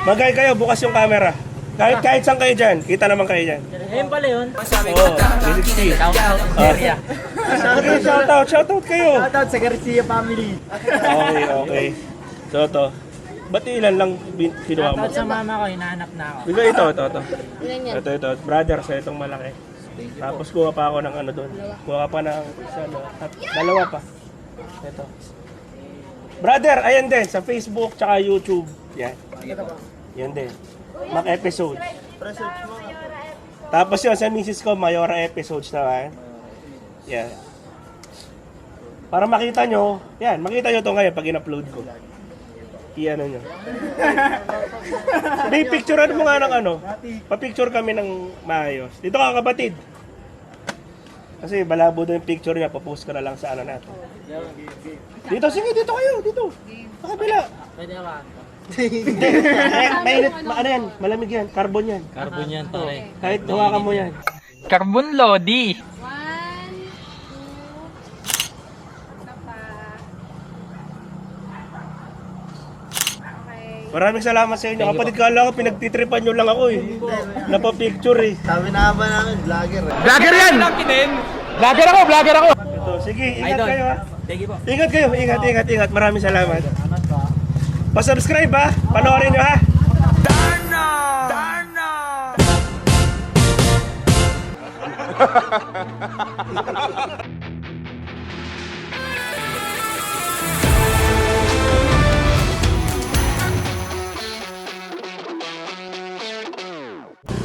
Magay kayo, bukas yung camera. Kahit saan kayo dyan, kita naman kayo dyan. Ayun pala yun. Oo, 360. Shoutout kayo. Shoutout sa Garcia family. Okay. So to, ba't ilan lang kinuha mo? Shoutout sa mama ko, hinahanap na ako. Bigay ito. Ilan yan? Ito. Brother, sa itong malaki. Tapos kuha pa ako ng ano doon. Kuha pa ng isa, dalawa pa. Ito. Brother, ayan din, sa Facebook tsaka YouTube. Yan. Yan din. Mac episodes. Tapos yun, sa misis ko, Mayora episodes naman. Yan. Para makita nyo, makita nyo ito ngayon pag in-upload ko. I-ano nyo. May picturean mo nga ng ano. Pa-picture kami ng maayos. Dito ka kapatid. Kasi balabo doon yung picture niya, papost ko na lang sa ano natin. Dito, sige, dito kayo, dito. Sa kabila. Pwede ba? Mainit, ano yan, malamig yan, carbon yan. Carbon yan, pare. Kahit hawakan mo yan. Carbon Lodi. 1, 2, pa. Okay. Maraming salamat sa inyo. Kapatid, kala ko pinagtitripan nyo lang ako eh. Napapicture eh. Sabi na ba namin, vlogger eh. Vlogger yan! Vlogger ako! Ito, sige, ingat Idol. kayo ha. Thank you po. Ingat kayo, ingat. Maraming salamat. Pa-subscribe ha, panoorin nyo ha.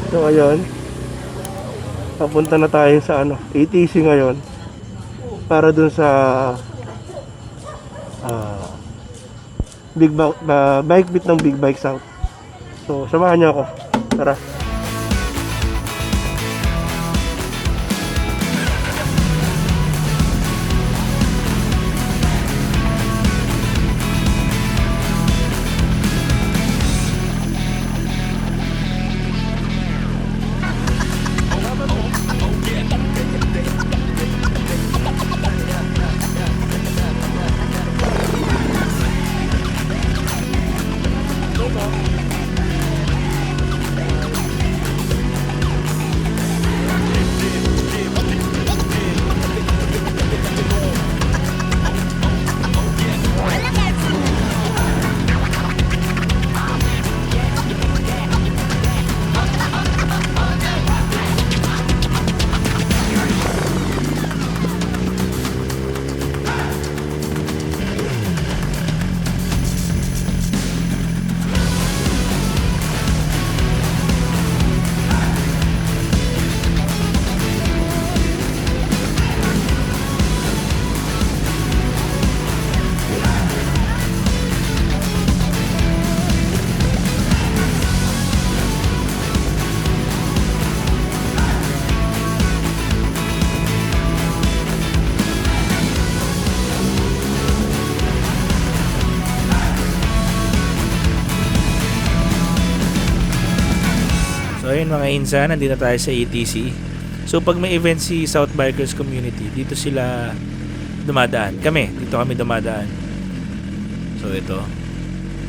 So ngayon, papunta na tayo sa ATC ngayon para dun sa bike beat ng Big Bike South. So samahan niyo ako. Tara. So ayun mga insan, nandito tayo sa ATC. So pag may event si South Bikers Community, dito sila dumadaan. Dito kami dumadaan. So ito,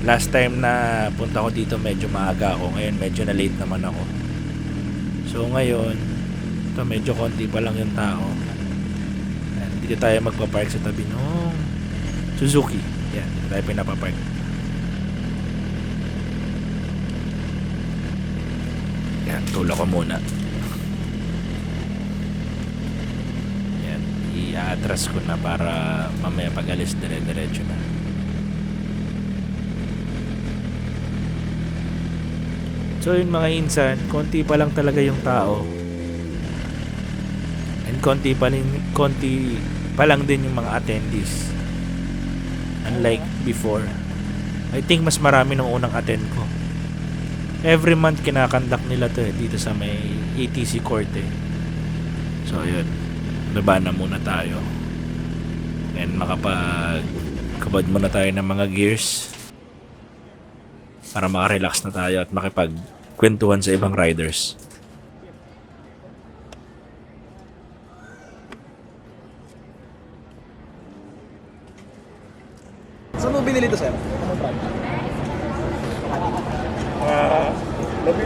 last time na punta ko dito medyo maaga ako. Ngayon medyo na late naman ako. So ngayon, ito medyo konti pa lang yung tao. Ayan, dito tayo magpapark sa tabi ng Suzuki. Yan, dito tayo pinapapark. Yan, tulak ko muna. Yan, i-atras ko na para mamaya pag-alis dire-diretso na. So yun mga insan, konti pa lang talaga yung tao. And konti pa lang din yung mga attendees. Unlike before. I think mas marami nung unang attend ko. Every month kinakandak nila to dito sa may ATC court eh. So yun, baba na muna tayo. And makapagkabad muna tayo ng mga gears para makarelax na tayo at makipagkwentuhan sa ibang riders. Saan mo binili ito, sir?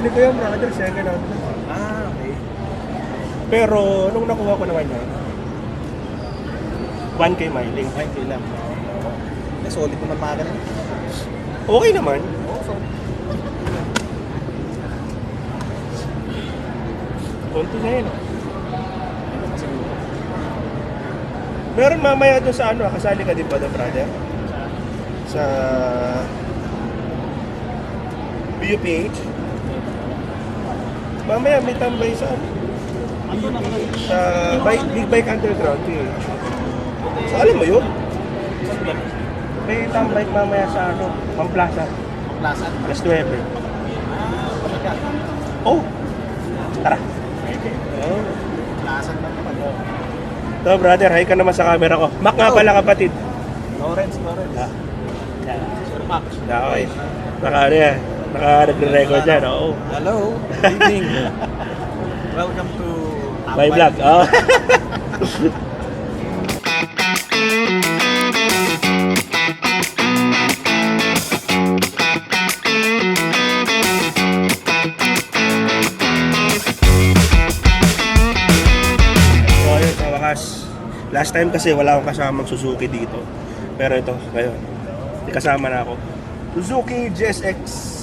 Nabili ko yung brother, second hand. Okay. Pero nung nakuha ko naman yan, 1K mileage. Ay, lang. Solid naman mga ganun. Okay naman. Konti na yun. Meron mamaya doon sa ano, kasali ka din ba doon, brother? Sa BUPH? Mamaya may tambay sa ano? Sa Big Bike Underground, PH. So, alam mo yun? May tambay mamaya sa ano, Pamplaza. Plaza. Alas 9. Oh! Tara! Oh. Plaza naman. So brother, hi ka naman sa camera ko. Mac nga pala kapatid. Lawrence. Ah. Sir Max. Okay. Ano yan? Nagre-record yan, oo. Hello. Good evening. Welcome to My vlog. Oh. So ayun, sa wakas. Last time kasi wala akong kasamang Suzuki dito. Pero ito, ngayon, may kasama na ako. Suzuki GSX-X.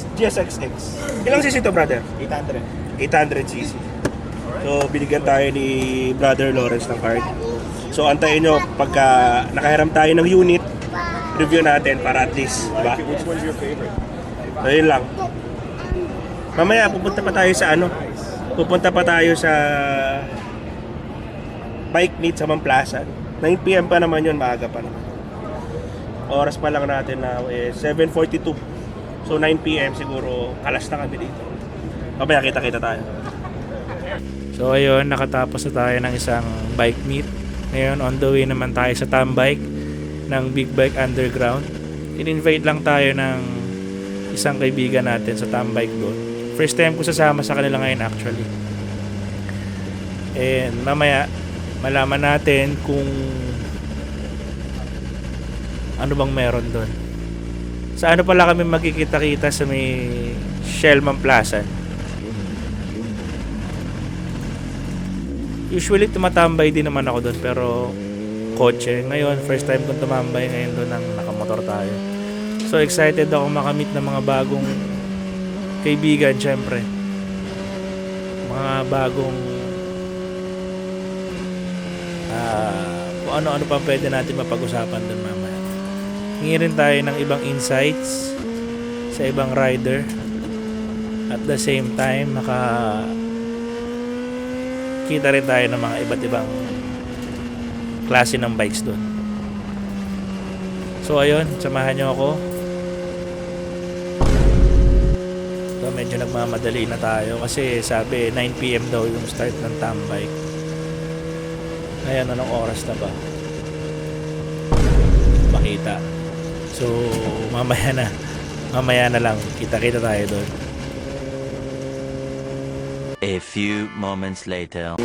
Ilang cc to, brother? 800. 800cc. So, binigyan tayo ni Brother Lawrence ng card. So, antayin nyo pagka nakahiram tayo ng unit, review natin para at least, diba? Which one's your favorite? So, yun lang. Mamaya, pupunta pa tayo sa ano? Pupunta pa tayo sa bike meet sa Mamplasan. 9 PM pa naman yun, maaga pa naman. Oras pa lang natin na 7:42. So 9 PM siguro kalas na kami dito. Mamaya kita-kita tayo. So ayun, nakatapos na tayo ng isang bike meet. Ngayon on the way naman tayo sa Tambike ng Big Bike Underground. In-invite lang tayo ng isang kaibigan natin sa Tambike doon. First time ko sasama sa kanila ngayon actually. And mamaya malaman natin kung ano bang meron doon. Sa ano pala kami magkikita-kita sa may Shell Mamplasan. Usually tumatambay din naman ako doon pero kotse. Ngayon, first time kong tumambay ngayon doon nang nakamotor tayo. So excited ako makamit ng mga bagong kaibigan syempre. Mga bagong kung ano-ano pa pwede natin mapag-usapan doon mamaya. Hingi rin tayo ng ibang insights sa ibang rider. At the same time, kita rin tayo ng mga iba't ibang klase ng bikes doon. So ayun, samahan nyo ako. So medyo nagmamadali na tayo kasi sabi 9 PM daw yung start ng Tambike. Ayan, anong oras na ba? Makita. So mamaya na lang kita-kita tayo doon. A few moments later.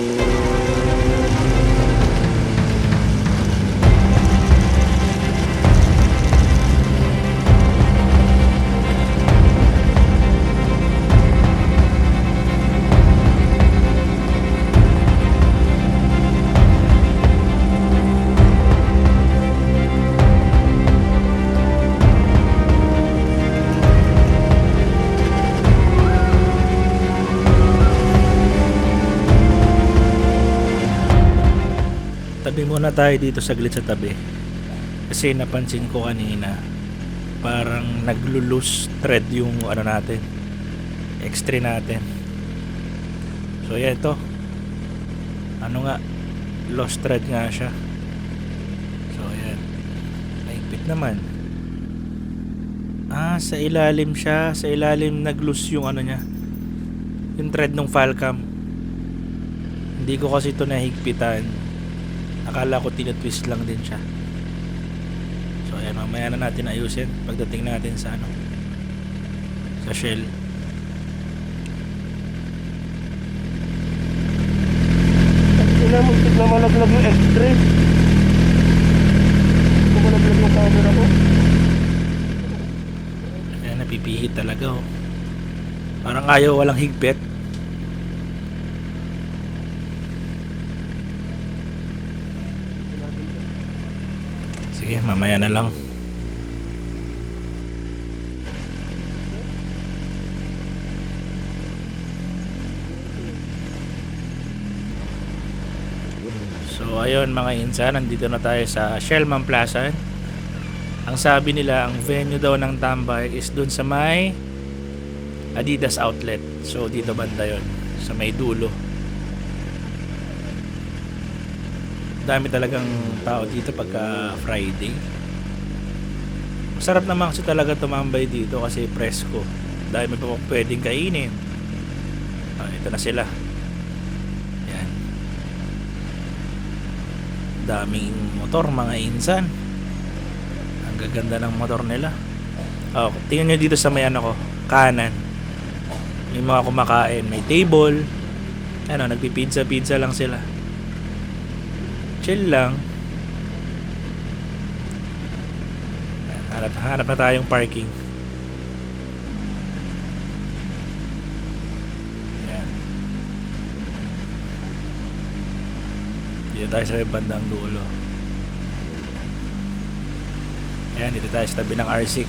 Tabi muna tayo dito saglit sa tabi. Kasi napansin ko kanina parang naglo-loose thread yung ano natin. X3 natin. So yan ito. Ano nga? Lost thread nga siya. So yan. Mahigpit naman. Sa ilalim siya. Sa ilalim nag-loose yung ano niya. Yung thread ng Falcam. Hindi ko kasi ito nahigpitan. Akala ko tinatwist lang din siya. So ayan, mamaya na natin ayusin pagdating natin sa ano, sa Shell. Muntik na malaglag yung X3. Malaglag yung camera ko. Ayan, napipihit talaga oh. Parang ayaw walang higpit. Sige, mamaya na lang. So ayun mga insan, nandito na tayo sa Shellman Plaza. Ang sabi nila, ang venue daw ng tambay is dun sa may Adidas outlet. So dito banda yun, sa may dulo. Dami talagang tao dito pagka Friday. Masarap naman kasi talaga tumambay dito kasi presko. Dami pa pwedeng kainin. Ito na sila. Yan. Daming motor mga insan. Ang gaganda ng motor nila. Tingnan nyo dito sa may ano ko, kanan. May mga kumakain, may table. Ano, nagpipizza-pizza lang sila. Chill lang. Hanap na tayong parking. Ayan. Dito tayo sa bandang dulo. Ayan, dito tayo sa tabi ng R6.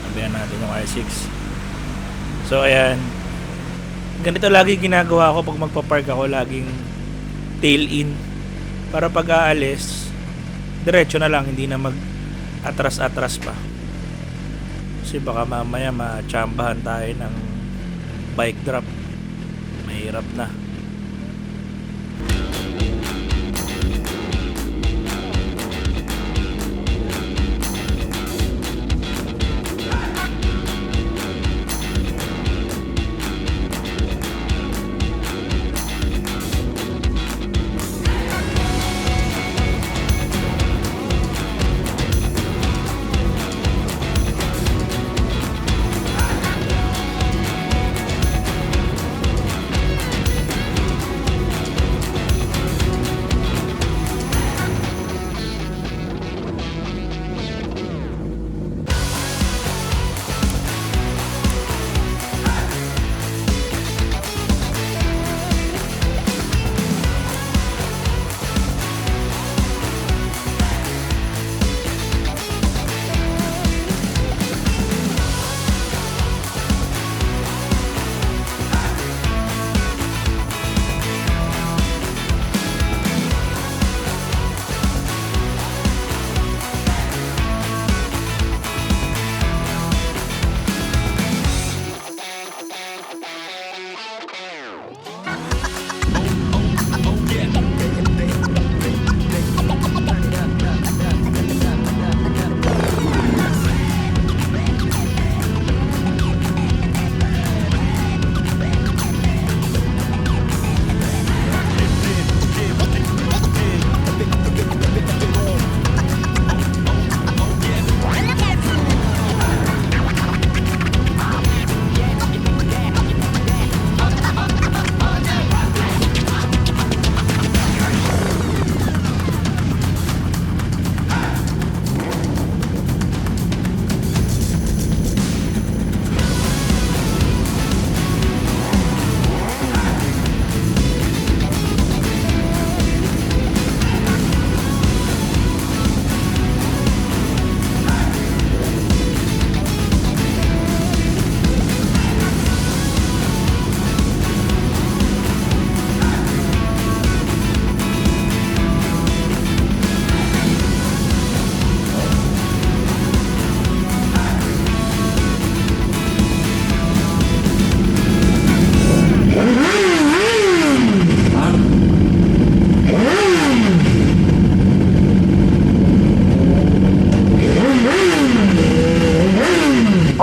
Tabihan natin yung R6. So ayan, ganito lagi ginagawa ko pag magpa-park ako, laging tail in para pag aalis diretso na lang, hindi na mag atras-atras pa kasi baka mamaya matsambahan tayo ng bike drop, mahirap na.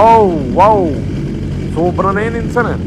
Oh, wow! Sobra na yun insan eh.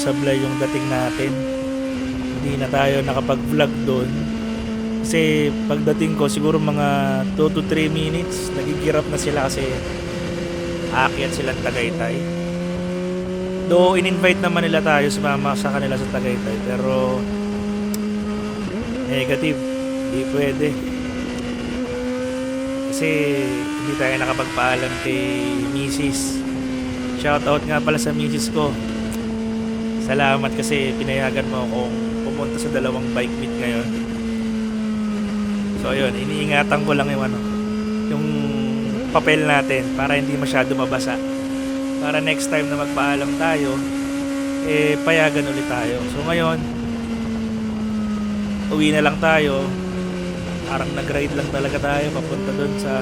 sablay yung dating natin. Hindi na tayo nakapag-vlog doon. Kasi pagdating ko siguro mga 2 to 3 minutes, nagigirap na sila kasi aakyat silang Tagaytay. Though in-invite naman nila tayo sumama sa kanila sa Tagaytay, pero negative, hindi pwede. Kasi hindi tayo nakapagpaalam kay Mrs. Shoutout nga pala sa Mrs. ko. Salamat kasi pinayagan mo akong pumunta sa dalawang bike meet ngayon. So ayun, iniingatan ko lang yung papel natin para hindi masyado mabasa. Para next time na magpaalam tayo, payagan ulit tayo. So ngayon, uwi na lang tayo. Parang nag-ride lang talaga tayo papunta doon sa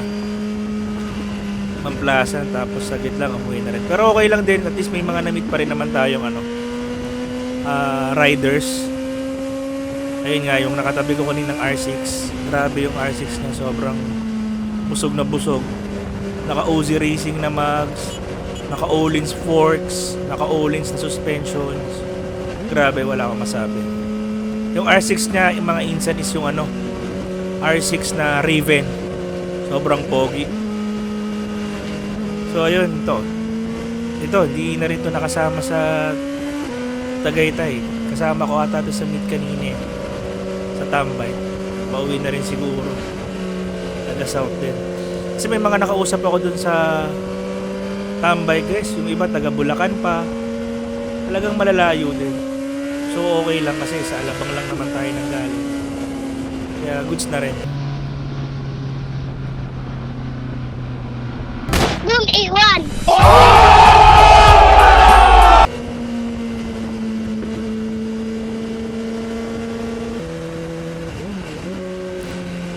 Mamplasan, tapos saglit lang umuwi na rin. Pero okay lang din, at least may mga na-meet pa rin naman tayong riders. Ayun nga, yung nakatabi ko kanina ng R6. Grabe yung R6 niya, sobrang busog na busog. Naka-OZ Racing na mags, naka-Olins forks, naka-Olins na suspensions. Grabe, wala akong masabi. Yung R6 niya, yung mga insan is yung R6 na Raven. Sobrang pogi. So ayun, ito hindi na rin to nakasama sa Tagaytay. Kasama ko ata to sa meet kanina sa Tambay. Pauwi na rin siguro. Taga South din. Kasi may mga nakausap ako dun sa Tambay guys. Yung iba taga Bulacan pa. Talagang malalayo din. So okay lang kasi sa Alabang lang naman tayo nang galing. Kaya goods na rin. Boom, iwan!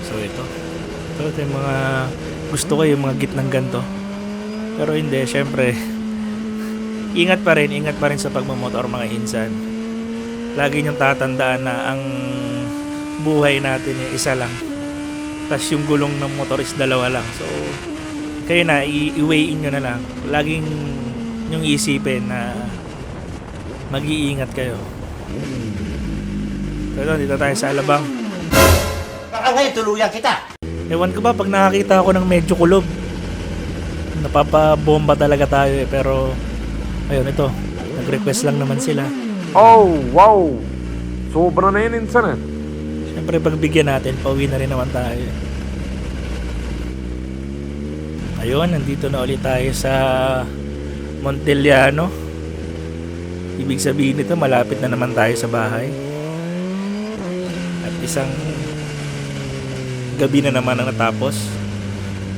So ito yung mga gusto ko, yung mga gitnang ganto. Pero hindi, syempre ingat pa rin sa pagmamotor mga insan. Lagi niyong tatandaan na ang buhay natin isa lang. Tapos yung gulong ng motor is 2 lang. So kayo na, i-weigh in nyo na lang. Laging yung isipin na mag-iingat kayo. Pero dito tayo sa Alabang. Baka ngayon tuluyan kita. Ewan ko ba, pag nakakita ako ng medyo kulob, napapabomba talaga tayo pero ayun, ito, nag-request lang naman sila. Oh, wow! Sobra na yun insan Siyempre pagbigyan natin, pauwi na rin naman tayo. Ayun, nandito na ulit tayo sa Montellano. Ibig sabihin nito, malapit na naman tayo sa bahay. At isang gabi na naman ang natapos.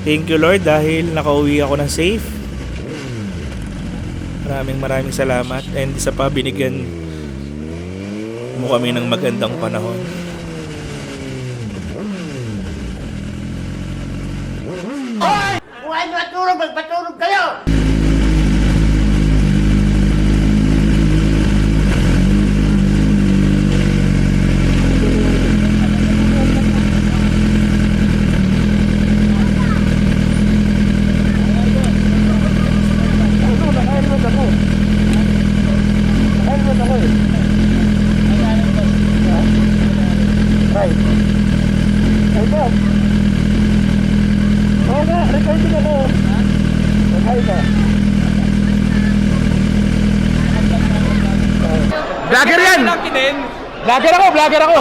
Thank you Lord dahil nakauwi ako ng safe. Maraming salamat. And isa pa, binigyan mo kami ng magandang panahon. Huwag matulog, magpatulog kayo! Vlogger yan! Vlogger ako!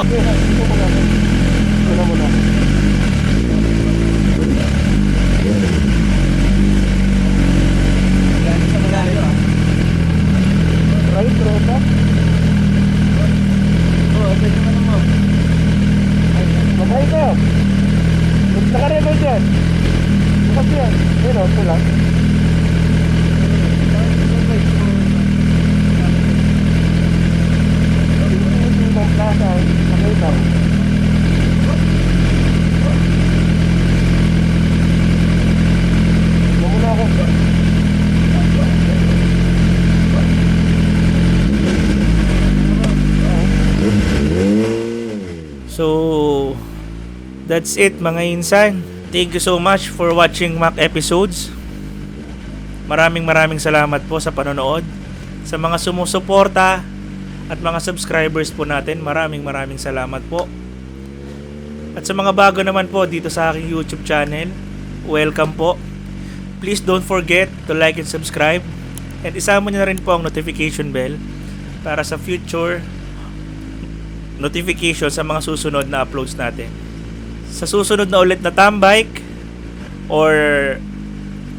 So, that's it mga insan. Thank you so much for watching Mac episodes. Maraming salamat po sa panonood. Sa mga sumusuporta, at mga subscribers po natin. Maraming salamat po. At sa mga bago naman po dito sa aking YouTube channel, welcome po. Please don't forget to like and subscribe. And isama nyo na rin po ang notification bell para sa future notification sa mga susunod na uploads natin. Sa susunod na ulit na tambike or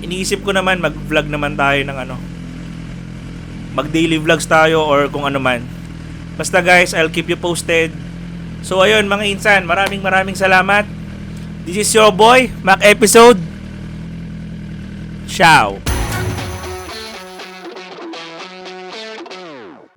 iniisip ko naman mag-vlog naman tayo ng mag-daily vlogs tayo or kung ano man. Basta guys, I'll keep you posted. So ayun mga insan, maraming salamat. This is your boy, Mac Episode. Ciao.